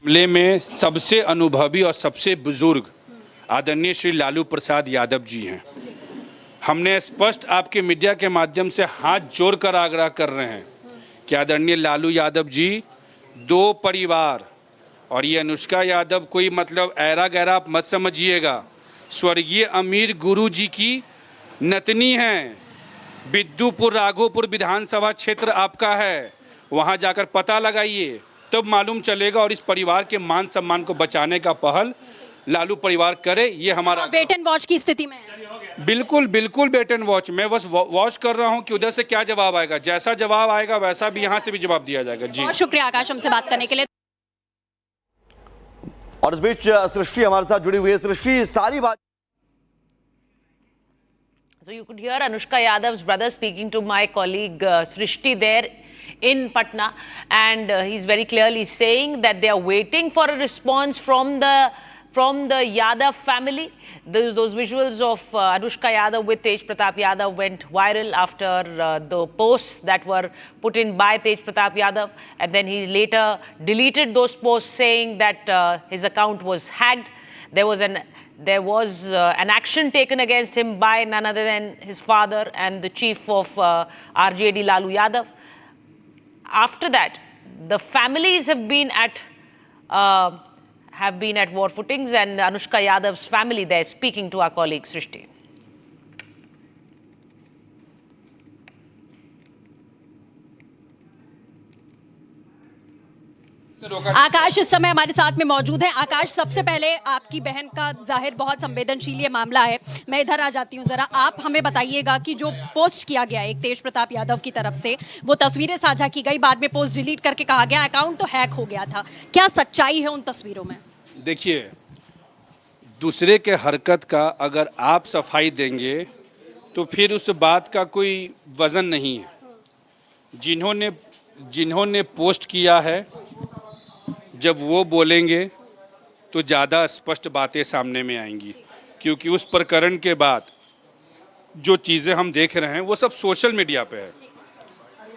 मामले में सबसे अनुभवी और सबसे बुजुर्ग आदरणीय श्री लालू प्रसाद यादव जी हैं। हमने स्पष्ट आपके मीडिया के माध्यम से हाथ जोड़कर आग्रह कर रहे हैं कि आदरणीय लालू यादव जी, दो परिवार, और ये अनुष्का यादव कोई मतलब ऐरा गैरा आप मत समझिएगा, स्वर्गीय अमीर गुरु जी की नतनी हैं। बिद्दुपुर राघोपुर विधानसभा क्षेत्र आपका है, वहाँ जाकर पता लगाइए, तब मालूम चलेगा। और इस परिवार के मान सम्मान को बचाने का पहल लालू परिवार करे, ये हमारा वेट एंड वॉच की स्थिति में है। बिल्कुल बिल्कुल वेट एंड वॉच। मैं बस वॉच कर रहा हूँ कि उधर से क्या जवाब आएगा। जैसा जवाब आएगा वैसा भी यहाँ से भी जवाब दिया जाएगा। जी, बहुत शुक्रिया आकाश हमसे बात करने के लिए। और इस बीच सृष्टि हमारे साथ जुड़ी हुई है। सृष्टि, सारी बात So you could hear Anushka Yadav's brother speaking to my colleague Srishti there in Patna, and he's very clearly saying that they are waiting for a response from the Yadav family. Those visuals of Anushka Yadav with Tej Pratap Yadav went viral after the posts that were put in by Tej Pratap Yadav, and then he later deleted those posts saying that his account was hacked. There was an action taken against him by none other than his father and the chief of RJD, Lalu Yadav. After that, the families have been at war footings, and Anushka Yadav's family there speaking to our colleague Srishti. आकाश इस समय हमारे साथ में मौजूद है। आकाश, सबसे पहले आपकी बहन का जाहिर बहुत संवेदनशील ये मामला है, मैं इधर आ जाती हूँ जरा। आप हमें बताइएगा कि जो पोस्ट किया गया एक तेज प्रताप यादव की तरफ से, वो तस्वीरें साझा की गई, बाद में पोस्ट डिलीट करके कहा गया अकाउंट तो हैक हो गया था, क्या सच्चाई है उन तस्वीरों में? देखिए, दूसरे के हरकत का अगर आप सफाई देंगे तो फिर उस बात का कोई वजन नहीं है। जिन्होंने पोस्ट किया है, जब वो बोलेंगे तो ज़्यादा स्पष्ट बातें सामने में आएंगी, क्योंकि उस प्रकरण के बाद जो चीज़ें हम देख रहे हैं वो सब सोशल मीडिया पे है,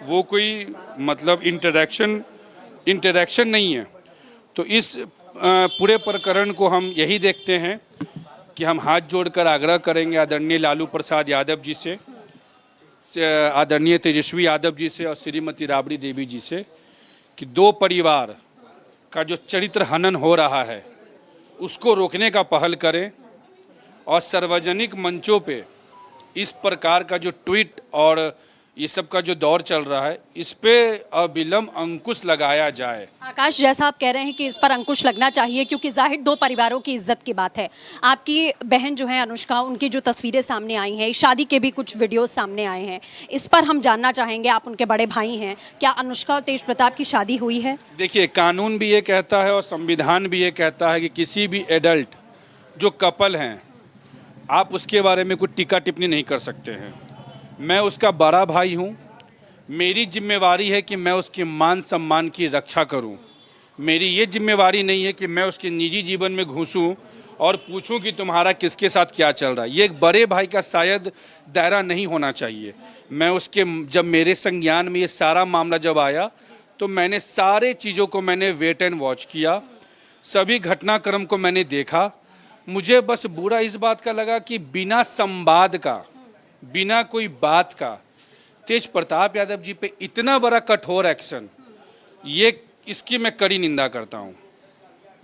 वो कोई मतलब इंटरेक्शन नहीं है। तो इस पूरे प्रकरण को हम यही देखते हैं कि हम हाथ जोड़कर आग्रह करेंगे आदरणीय लालू प्रसाद यादव जी से, आदरणीय तेजस्वी यादव जी से और श्रीमती राबड़ी देवी जी से कि दो परिवार का जो चरित्र हनन हो रहा है उसको रोकने का पहल करें, और सार्वजनिक मंचों पे इस प्रकार का जो ट्वीट और ये सब का जो दौर चल रहा है, इस पे अविलंब अंकुश लगाया जाए। आकाश, जैसा आप कह रहे हैं कि इस पर अंकुश लगना चाहिए, क्योंकि जाहिर दो परिवारों की इज्जत की बात है। आपकी बहन जो है अनुष्का, उनकी जो तस्वीरें सामने आई हैं, शादी के भी कुछ वीडियोस सामने आए हैं, इस पर हम जानना चाहेंगे, आप उनके बड़े भाई हैं, क्या अनुष्का और तेज प्रताप की शादी हुई है? देखिए, कानून भी ये कहता है और संविधान भी ये कहता है कि किसी भी एडल्ट जो कपल हैं, आप उसके बारे में कुछ टीका टिप्पणी नहीं कर सकते हैं। मैं उसका बड़ा भाई हूँ, मेरी जिम्मेवारी है कि मैं उसके मान सम्मान की रक्षा करूँ। मेरी ये जिम्मेवारी नहीं है कि मैं उसके निजी जीवन में घुसूँ और पूछूं कि तुम्हारा किसके साथ क्या चल रहा है। ये एक बड़े भाई का शायद दायरा नहीं होना चाहिए। मैं उसके जब मेरे संज्ञान में ये सारा मामला जब आया तो मैंने सारे चीज़ों को मैंने वेट एंड वॉच किया, सभी घटनाक्रम को मैंने देखा। मुझे बस बुरा इस बात का लगा कि बिना संवाद का, बिना कोई बात का तेज प्रताप यादव जी पे इतना बड़ा कठोर एक्शन, ये इसकी मैं कड़ी निंदा करता हूँ।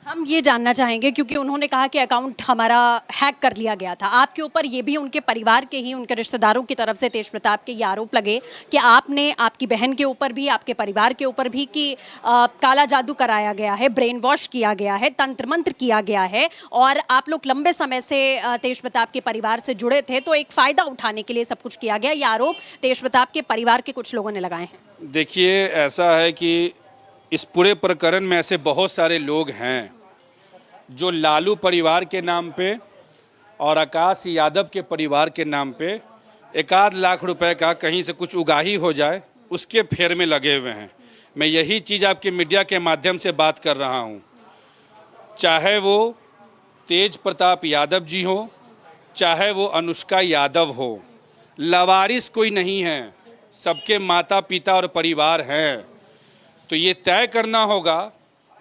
हम ये जानना चाहेंगे, क्योंकि उन्होंने कहा कि अकाउंट हमारा हैक कर लिया गया था, आपके ऊपर ये भी उनके परिवार के ही, उनके रिश्तेदारों की तरफ से तेज प्रताप के ये आरोप लगे कि आपने आपकी बहन के ऊपर भी, आपके परिवार के ऊपर भी कि काला जादू कराया गया है, ब्रेन वॉश किया गया है, तंत्र मंत्र किया गया है, और आप लोग लंबे समय से तेज प्रताप के परिवार से जुड़े थे, तो एक फ़ायदा उठाने के लिए सब कुछ किया गया। ये आरोप तेज प्रताप के परिवार के कुछ लोगों ने लगाए हैं। देखिए, ऐसा है कि इस पूरे प्रकरण में ऐसे बहुत सारे लोग हैं जो लालू परिवार के नाम पे और आकाश यादव के परिवार के नाम पे 1-8 लाख रुपए का कहीं से कुछ उगाही हो जाए उसके फेर में लगे हुए हैं। मैं यही चीज़ आपके मीडिया के माध्यम से बात कर रहा हूँ। चाहे वो तेज प्रताप यादव जी हो, चाहे वो अनुष्का यादव हो, लवारिस कोई नहीं है, सबके माता पिता और परिवार हैं। तो ये तय करना होगा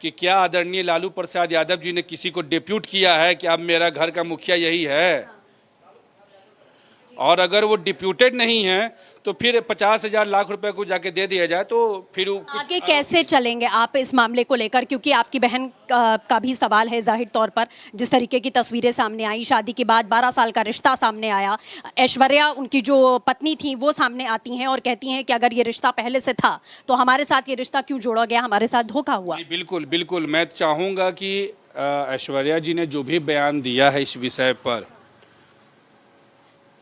कि क्या आदरणीय लालू प्रसाद यादव जी ने किसी को डिप्यूट किया है कि अब मेरा घर का मुखिया यही है? और अगर वो डिप्यूटेड नहीं है तो फिर 50,000 लाख रुपए को जाके दे दिया जाए तो फिर आगे कैसे चलेंगे आप इस मामले को लेकर, क्योंकि आपकी बहन का भी सवाल है जाहिर तौर पर। जिस तरीके की तस्वीरें सामने आई, शादी के बाद 12 साल का रिश्ता सामने आया, ऐश्वर्या उनकी जो पत्नी थी वो सामने आती हैं और कहती हैं कि अगर ये रिश्ता पहले से था तो हमारे साथ ये रिश्ता क्यों जोड़ा गया, हमारे साथ धोखा हुआ। बिल्कुल बिल्कुल, मैं चाहूँगा कि ऐश्वर्या जी ने जो भी बयान दिया है इस विषय पर,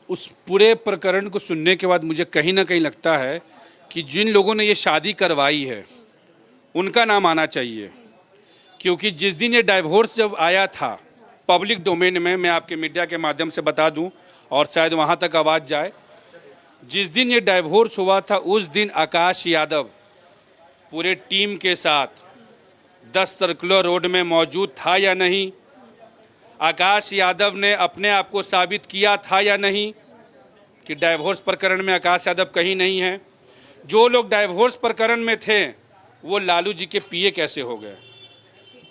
उस पूरे प्रकरण को सुनने के बाद मुझे कहीं ना कहीं लगता है कि जिन लोगों ने ये शादी करवाई है उनका नाम आना चाहिए। क्योंकि जिस दिन ये डाइवोर्स जब आया था पब्लिक डोमेन में, मैं आपके मीडिया के माध्यम से बता दूं और शायद वहाँ तक आवाज़ जाए, जिस दिन ये डाइवोर्स हुआ था उस दिन आकाश यादव पूरे टीम के साथ 10 सर्कुलर रोड में मौजूद था या नहीं? आकाश यादव ने अपने आप को साबित किया था या नहीं कि डाइवोर्स प्रकरण में आकाश यादव कहीं नहीं है? जो लोग डाइवोर्स प्रकरण में थे वो लालू जी के पीए कैसे हो गए?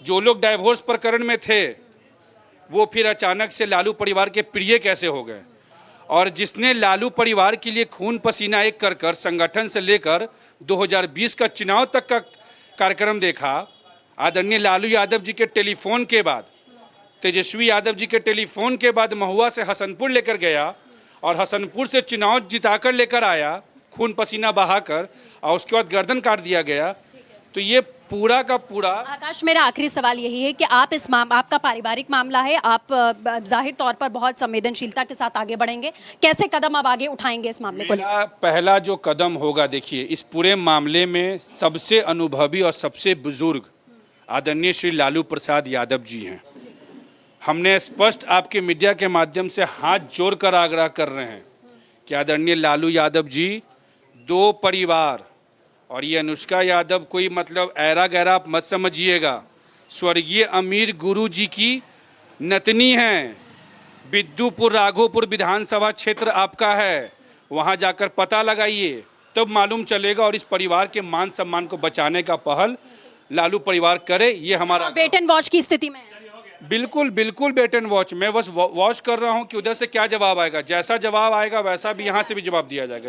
जो लोग डाइवोर्स प्रकरण में थे वो फिर अचानक से लालू परिवार के प्रिय कैसे हो गए? और जिसने लालू परिवार के लिए खून पसीना एक कर संगठन से लेकर 2020 का चुनाव तक का कार्यक्रम देखा, आदरणीय लालू यादव जी के टेलीफोन के बाद, तेजस्वी यादव जी के टेलीफोन के बाद महुआ से हसनपुर लेकर गया और हसनपुर से चुनाव जिताकर लेकर आया, खून पसीना बहाकर, और उसके बाद गर्दन काट दिया गया। तो ये पूरा का पूरा। आकाश, मेरा आखिरी सवाल यही है कि आप आपका पारिवारिक मामला है, आप जाहिर तौर पर बहुत संवेदनशीलता के साथ आगे बढ़ेंगे, कैसे कदम अब आगे उठाएंगे इस मामले को लेकर? पहला जो कदम होगा, देखिए इस पूरे मामले में सबसे अनुभवी और सबसे बुजुर्ग आदरणीय श्री लालू प्रसाद यादव जी हैं। हमने स्पष्ट आपके मीडिया के माध्यम से हाथ जोड़कर आग्रह कर रहे हैं कि आदरणीय लालू यादव जी, दो परिवार, और ये अनुष्का यादव कोई मतलब ऐरा गैरा आप मत समझिएगा, स्वर्गीय अमीर गुरु जी की नतनी हैं। बिद्दूपुर राघोपुर विधानसभा क्षेत्र आपका है, वहाँ जाकर पता लगाइए, तब मालूम चलेगा। और इस परिवार के मान सम्मान को बचाने का पहल लालू परिवार करे, ये हमारा। वेट एंड वॉच की स्थिति में है। बिल्कुल बिल्कुल वेट एंड वॉच, मैं बस वॉच कर रहा हूँ कि उधर से क्या जवाब आएगा। जैसा जवाब आएगा वैसा भी यहाँ से भी जवाब दिया जाएगा।